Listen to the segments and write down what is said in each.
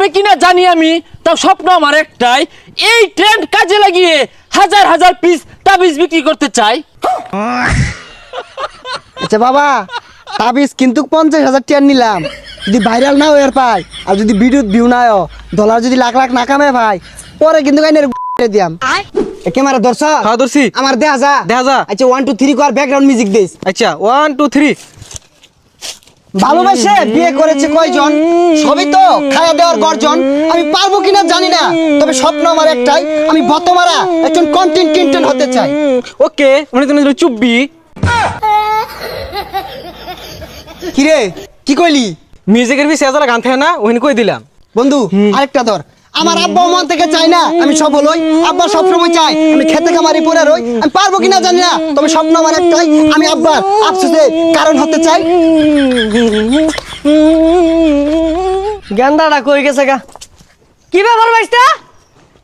পারবে কিনা জানি আমি, তাও স্বপ্ন আমার একটাই, এই ট্রেন্ড কাজে লাগিয়ে হাজার হাজার পিস তাবিজ বিক্রি করতে চাই। আচ্ছা বাবা, তাবিজ কিন্তু 50,000 টাকা নিলাম, যদি ভাইরাল না হয়ে পাই আর যদি ভিডিও ভিউ না হয়, ডলার যদি লাখ লাখ না কামে ভাই, পরে কিন্তু গাইনের দিয়াম। ক্যামেরা ধরছ? হ্যাঁ ধরছি। আমার দেখা যা। আচ্ছা 1 2 3 কর, ব্যাকগ্রাউন্ড মিউজিক দিস। আচ্ছা 1 2 3। ভালোবাসে বিয়ে করেছে কয়জন, সবই তো খাওয়া দেওয়ার গর্জন। আমি পারবো কিনা জানি না, তবে স্বপ্ন আমার একটাই, আমি বতমারা একজন কন্টেন্ট ক্রিয়েটর হতে চাই। ওকে, মানে তুমি চুপবি। কিরে কি কইলি? মিউজিকের বি সেজালা গান থাকে না, ওখানে কই দিলাম। বন্ধু আরেকটা ধর। আমার আব্বা মন থেকে চাই না আমি সফল হই, আব্বা সবসময় চাই আমি খেতে খামারি পড়ে রই। আমি পারবো কিনা জানি না, তবে স্বপ্ন আমার একটাই, আমি আব্বার আফসোসের কারণ হতে চাই। গেন্দাটা কই গেছে গা? কি ব্যাপার ভাইস্তা?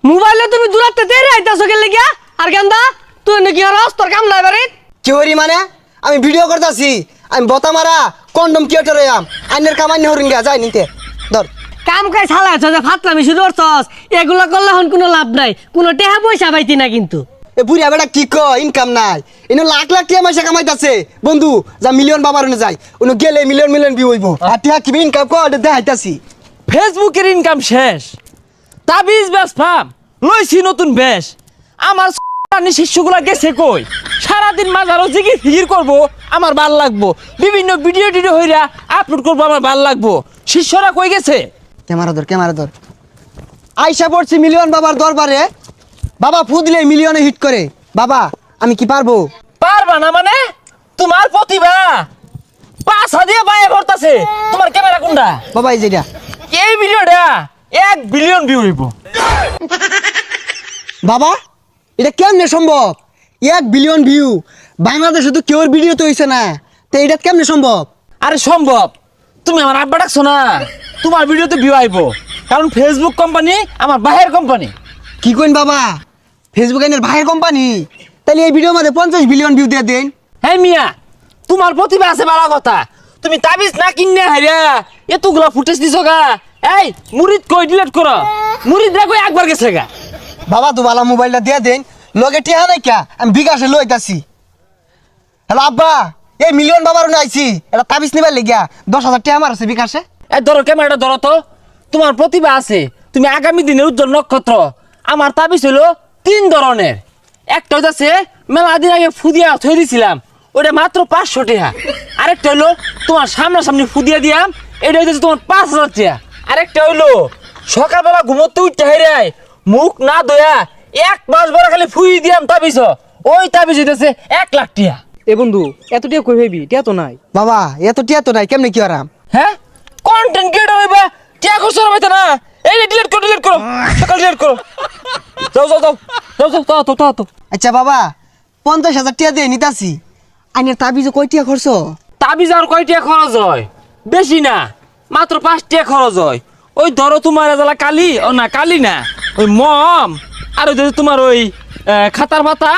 মোবাইলে তুমি দূরাতে তেরে আইতাছো গেলে গিয়া? আর গেন্দা তুই নাকি হরস তোর কাম নাই বাড়ি? কি হরি মানে? আমি ভিডিও করতেছি, আমি বতামারা কন্ডম ক্রিয়েটর হইয়াম, আইনের কামান্য হরিঙ্গা যাই নিতে ধর। কাম কাজ চালাইছ যে ফাতলামি শুরু করছস, এগুলা করলে হন কোনো লাভ নাই, কোনো টেহা পয়সা পাইতি না কিন্তু। এ বুড়িয়া বেটা কি কয়, ইনকাম নাই, ইনো লাখ লাখ টাকা মাসে কামাইতাছে। বন্ধু যা মিলিয়ন বাবার ওনে যাই, উনি গেলে মিলিয়ন মিলিয়ন ভিউ হইব। আর টিয়া কি ইনকাম কর দেখাইতাছি। ফেসবুকের ইনকাম শেষ, তাবিজ ব্যবসাম লইছি নতুন বেশ। আমার শিষ্যগুলা গেছে কই? সারাদিন মাঝারও জিগি ফিগির করবো, আমার ভাল লাগবো। বিভিন্ন ভিডিও টিডিও হইরা আপলোড করবো, আমার ভাল লাগবো। শিষ্যরা কই গেছে? ক্যামেরা ধর। আইসা পড়ছি মিলিয়ন বাবার দরবারে, বাবা ফু দিলে মিলিয়নে হিট করে। বাবা আমি কি পারবো? পারবা না মানে? তোমার প্রতিভা পাছা দিয়ে বাইরে ভরতাছে। তোমার ক্যামেরা কোনটা? বাবা এই যেটা। এই ভিডিওটা 1 বিলিয়ন ভিউ হইব। বাবা এটা কেমনে সম্ভব? 1 বিলিয়ন ভিউ বাংলাদেশে তো কেউর ভিডিও তো হইছে না, তো এটা কেমনে সম্ভব? আরে সম্ভব, তুমি আমার আব্বা ডাকছো না, তোমার ভিডিওতে ভিউ আইব। কারণ ফেসবুক কোম্পানি আমার বাহের কোম্পানি। কি কইন বাবা, ফেসবুক এর ভাইয়ের কোম্পানি? তাহলে এই ভিডিওর মধ্যে 50 বিলিয়ন ভিউ দিয়ে দেন। হ্যাঁ মিয়া, তোমার প্রতিভা আছে ভালো কথা, তুমি তাবিজ না কিনে হাইরা এতগুলা ফুটেজ দিছো গা। এই মুরিদ কই ডিলিট করো, মুরিদ রা কই একবার গেছে গা। বাবা তো ভালো মোবাইলটা দিয়ে দেন, লগে টিহা নাই কা, আমি বিকাশে লইতাছি। হ্যালো আব্বা, এই মিলিয়ন বাবার ওনে আইছি, এটা তাবিজ নিবার লাগিয়া 10,000 টাকা আমার আছে বিকাশে। এই ধরো ক্যামেরাটা ধরো তো, তোমার প্রতিভা আছে, তুমি আগামী দিনের উজ্জ্বল নক্ষত্র। আমার তাবিজ হলো 3 ধরনের। একটা হইতাছে মেলা দিন আগে ফুদিয়া থই দিছিলাম, ওটা মাত্র 500 টাকা। আরেকটা হইলো তোমার সামনাসামনি ফুদিয়া দিয়াম, এটা হইতেছে তোমার 5,000 টাকা। আরেকটা হইলো সকালবেলা ঘুমোতে উঠতে হেরাই মুখ না ধোয়া 1 মাস বড় খালি ফুই দিয়াম তাবিজ, ওই তাবিজ হইতেছে 1 লাখ টাকা। এ বন্ধু এত টিয়া কই ভাবি, টিয়া তো নাই। বাবা এত টিয়া তো নাই, কেমনে কি আরাম? হ্যাঁ কন্টেন্ট ক্রিয়েটর হইবা, টিয়া করছো না ভাইতা না? এই ডিলিট করো সকাল ডিলিট করো। যাও। আচ্ছা বাবা 50,000 টাকা দিয়ে নিতাছি, আইনের তাবিজে কয় টাকা খরচ? তাবিজ আর কয় টাকা খরচ হয়? বেশি না, মাত্র 5 টাকা খরচ হয়। ওই ধরো তোমার এজালা কালি, ও না কালি না, ওই মম আর ওই ধরো তোমার ওই খাতার পাতা,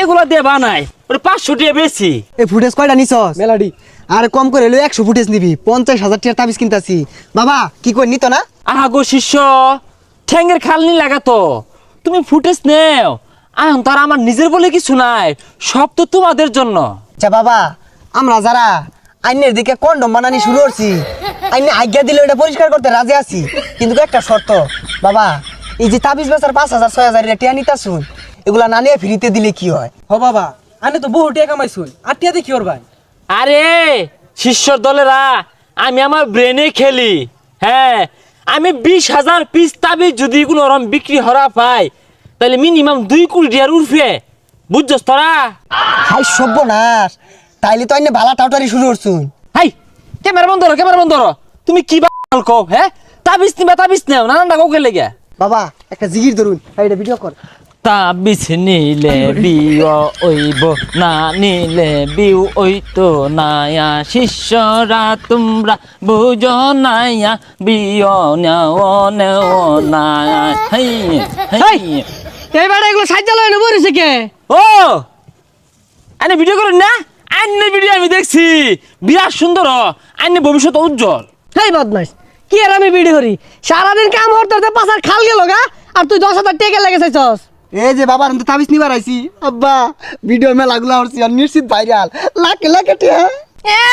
এগুলা দিয়ে বানাই, ওই 500 টাকা বেশি। এই ফুটেজ কয়টা নিছস? মেলাডি। আর কম করে হলো 100 ফুটেজ নিবি, 50,000 টাকা তাবিজ কিনতাছি। বাবা কি কই নিত না? আহা গো শিষ্য, ঠ্যাঙ্গের খালনি লাগাতো, তুমি ফুটেজ নেও। এখন তার আমার নিজের বলে কিছু নাই, সব তো তোমাদের জন্য। আচ্ছা বাবা, আমরা যারা আইনের দিকে কন্ডম বানানি শুরু করছি, আইনে আজ্ঞা দিলে এটা পরিষ্কার করতে রাজি আছি, কিন্তু একটা শর্ত। বাবা এই যে তাবিজ বেচার 5,000 6,000 টাকা নিতাছুন, এগুলা না নিয়ে ফ্রিতে দিলে কি হয়? হ বাবা, আনে তো বহু টিয়া কামাইছুন, আর টিয়া দেখি ওর ভাই। আরে শিষ্যর দলেরা, আমি আমার ব্রেনে খেলি। হ্যাঁ, আমি 20,000 পিস তাবিজ যদি কোনো রকম বিক্রি হরা পাই, তাহলে মিনিমাম 2 কোটি টাকার উঠবে, বুঝছস তোরা? হাই সর্বনাশ, তাইলে তো আইনে ভালা টাউটারি শুরু করছুন। হাই ক্যামেরা বন্ধ করো, তুমি কি বাল কও? হ্যাঁ তাবিজ নেও নানানটা কৌকে লেগে। বাবা একটা জিগির ধরুন, এটা ভিডিও কর। তাবিজ নিলে বিও ওইব, না নিলে বিউ ওইতো নায়া। শিষ্যরা তোমরা বুঝো নায়া, বিও নেও নায়া। এই বেটা এগুলো সাজ্জা লয় বরিছে কে? ও আনে ভিডিও করেন না? আইনের ভিডিও আমি দেখছি, বিরাট সুন্দর, আইনের ভবিষ্যৎ উজ্জ্বল। হেই বদমাইশ, কি আর আমি বিড়ি করি সারাদিন কাম করতে পাশার খাল গেল গা আর তুই 10,000 টাকা লেগে চাইছস এই যে বাবার আমি তো তাবিজ নিবার আইছি আব্বা ভিডিও মেলাগুলো হচ্ছে আর নিশ্চিত ভাইরাল লাখে লাখে টিয়া এ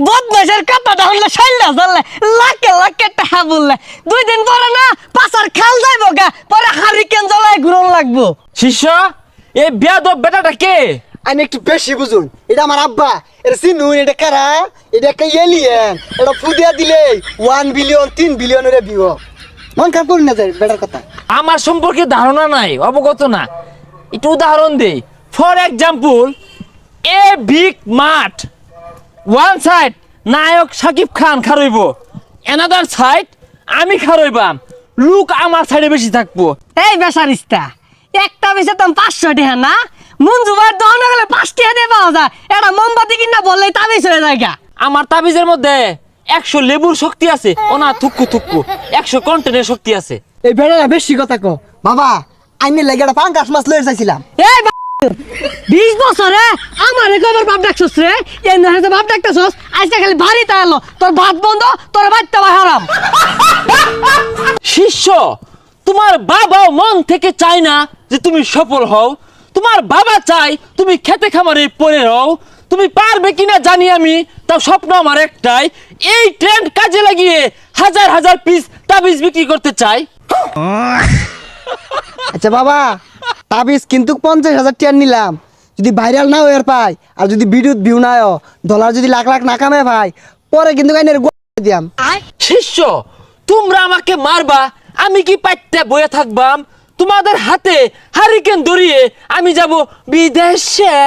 বদমাশের কথাটা হলে শাইলা জানলে লাখে লাখে টাকা বললে 2 দিন পরে না পাশার খাল যাইবো গা পরে হারিকেন জ্বালায় ঘুরন লাগবো শিষ্য এই বেয়াদব বেটাটা কে? আমি একটু বেশি বুঝুন এটা আমার আব্বা এটা চিনুন এটা কারা এটা একটা এলিয়েন এটা ফুদিয়া দিলে 1 বিলিয়ন 3 বিলিয়নের ভিউ মন খারাপ করুন না যায় বেটার কথা আমার সম্পর্কে ধারণা নাই, অবগত না। একটু উদাহরণ দেই। ফর এক্সাম্পল, এ বিগ মাঠ, ওয়ান সাইড নায়ক শাকিব খান খারইব, অ্যানাদার সাইড আমি খারইবাম, লুক আমার সাইডে বেশি থাকবো। এই বেসারিস্তা একটা বেশে তো 500 টাকা না মঞ্জু ভাই দহন গেলে 5 টাকা দিয়ে পাওয়া যায় এটা মোমবাতি কিনা বললেই তাবিজ হয়ে যায় গা। আমার তাবিজের মধ্যে 100 লেবুর শক্তি আছে, ও না থুক্কু থুক্কু 100 কন্টেনের শক্তি আছে। এই বেটারা বেশি কথা কো বাবা আইনে লাগে একটা পাঙ্গাস মাছ লয়ে যাইছিলাম এই 20 বছরে আমার একবার বাপ ডাকছস রে এই না বাপ ডাকছস আজকে খালি বাড়িতে এলো তোর ভাত বন্ধ তোর বাচ্চা হারাম। শিষ্য, তোমার বাবাও মন থেকে চায় না যে তুমি সফল হও। তোমার বাবা চাই তুমি খেতে খামারে পড়ে রও। তুমি পারবে কিনা জানি আমি, তাও স্বপ্ন আমার একটাই, এই ট্রেন্ড কাজে লাগিয়ে হাজার হাজার পিস তাবিজ বিক্রি করতে চাই। আচ্ছা বাবা তাবিজ কিন্তু 50,000 টাকা নিলাম, যদি ভাইরাল না হয়ে পাই আর যদি বিদ্যুৎ ভিউ না হয় ডলার যদি লাখ লাখ না কামে ভাই পরে কিন্তু আইনের দিয়াম। শিষ্য, তোমরা আমাকে মারবা, আমি কি পাইতে বয়ে থাকবাম? তোমাদের হাতে হারিকেন ধরিয়ে আমি যাব বিদেশে।